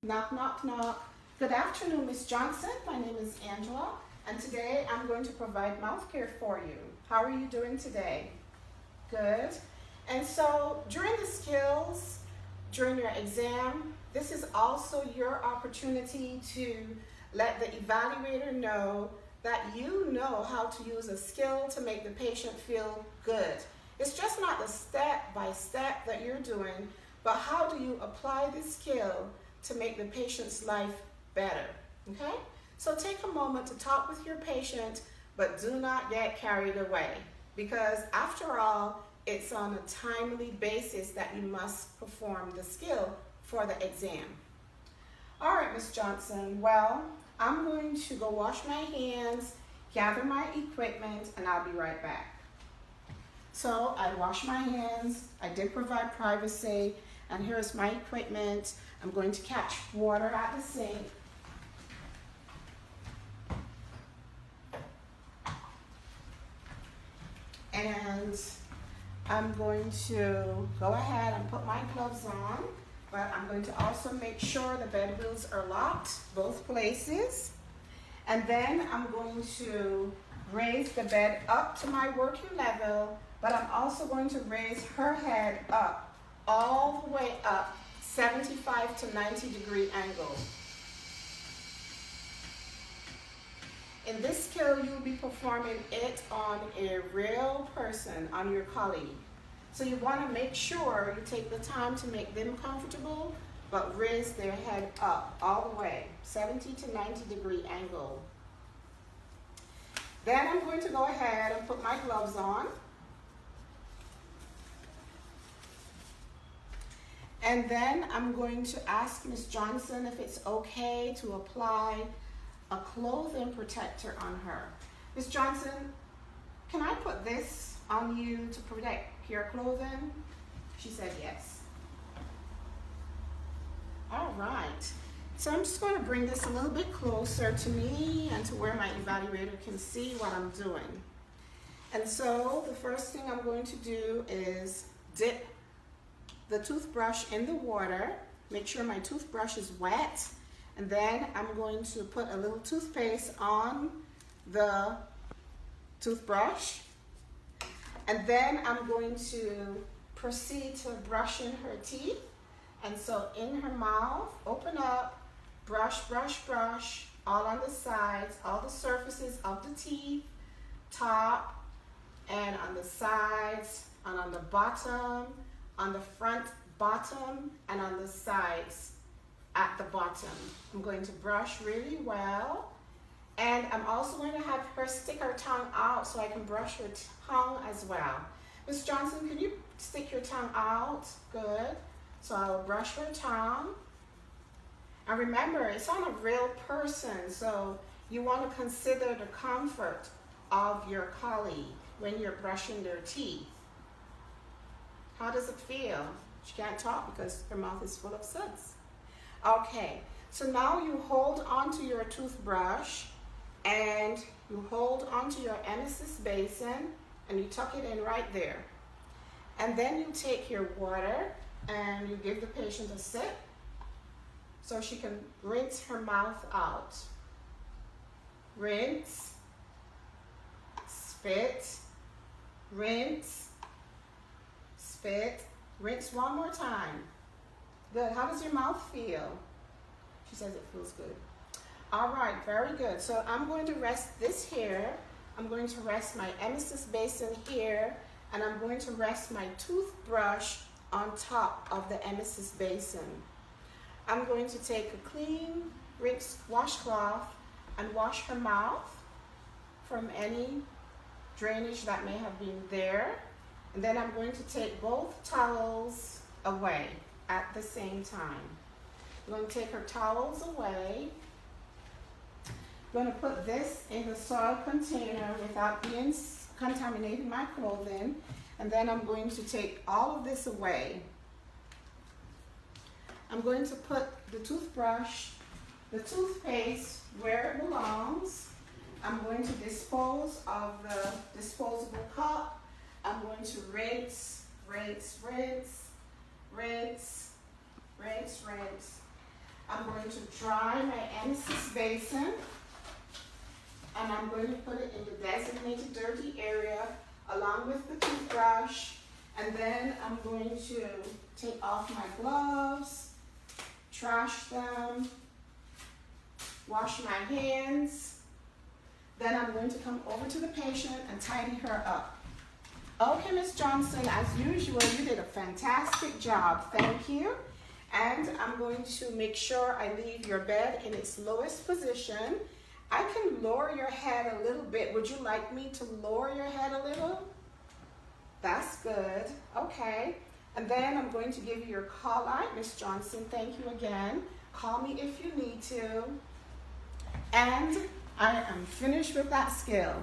Knock, knock, knock. Good afternoon, Miss Johnson. My name is Angela, and today I'm going to provide mouth care for you. How are you doing today? Good. And so during the skills, during your exam, this is also your opportunity to let the evaluator know that you know how to use a skill to make the patient feel good. It's just not the step by step that you're doing, but how do you apply this skill to make the patient's life better, okay? So take a moment to talk with your patient, but do not get carried away, because after all, it's on a timely basis that you must perform the skill for the exam. All right, Miss Johnson, well, I'm going to go wash my hands, gather my equipment, and I'll be right back. So I wash my hands, I did provide privacy, and here's my equipment. I'm going to catch water at the sink. And I'm going to go ahead and put my gloves on, but I'm going to also make sure the bed wheels are locked, both places. And then I'm going to raise the bed up to my working level, but I'm also going to raise her head up, all the way up, 75 to 90-degree angle. In this skill, you'll be performing it on a real person, on your colleague. So you want to make sure you take the time to make them comfortable, but raise their head up all the way, 70 to 90-degree angle. Then I'm going to go ahead and put my gloves on. And then I'm going to ask Ms. Johnson if it's okay to apply a clothing protector on her. Ms. Johnson, can I put this on you to protect your clothing? She said yes. All right. So I'm just going to bring this a little bit closer to me and to where my evaluator can see what I'm doing. And so the first thing I'm going to do is dip the toothbrush in the water, make sure my toothbrush is wet, and then I'm going to put a little toothpaste on the toothbrush, and then I'm going to proceed to brushing her teeth. And so in her mouth, open up, brush, brush, brush, all on the sides, all the surfaces of the teeth, top, and on the sides, and on the bottom, on the front bottom, and on the sides at the bottom. I'm going to brush really well, and I'm also going to have her stick her tongue out so I can brush her tongue as well. Ms. Johnson, can you stick your tongue out? Good. So I'll brush her tongue. And remember, it's on a real person, so you want to consider the comfort of your colleague when you're brushing their teeth. How does it feel? She can't talk because her mouth is full of suds. Okay, so now you hold onto your toothbrush and you hold onto your emesis basin and you tuck it in right there. And then you take your water and you give the patient a sip so she can rinse her mouth out. Rinse, spit, rinse, spit, rinse one more time. Good. How does your mouth feel? She says it feels good. All right, very good. So I'm going to rest this here. I'm going to rest my emesis basin here, and I'm going to rest my toothbrush on top of the emesis basin. I'm going to take a clean, rinsed washcloth and wash her mouth from any drainage that may have been there. And then I'm going to take both towels away at the same time. I'm going to take her towels away. I'm going to put this in the soil container without contaminating my clothing. And then I'm going to take all of this away. I'm going to put the toothbrush, the toothpaste where it belongs. I'm going to dispose of the disposable cup. I'm going to rinse, rinse, rinse, rinse, rinse, rinse. I'm going to dry my M6 basin, and I'm going to put it in the designated dirty area along with the toothbrush. And then I'm going to take off my gloves, trash them, wash my hands. Then I'm going to come over to the patient and tidy her up. Okay, Ms. Johnson, as usual, you did a fantastic job. Thank you. And I'm going to make sure I leave your bed in its lowest position. I can lower your head a little bit. Would you like me to lower your head a little? That's good. Okay. And then I'm going to give you your call out. Ms. Johnson, thank you again. Call me if you need to. And I am finished with that skill.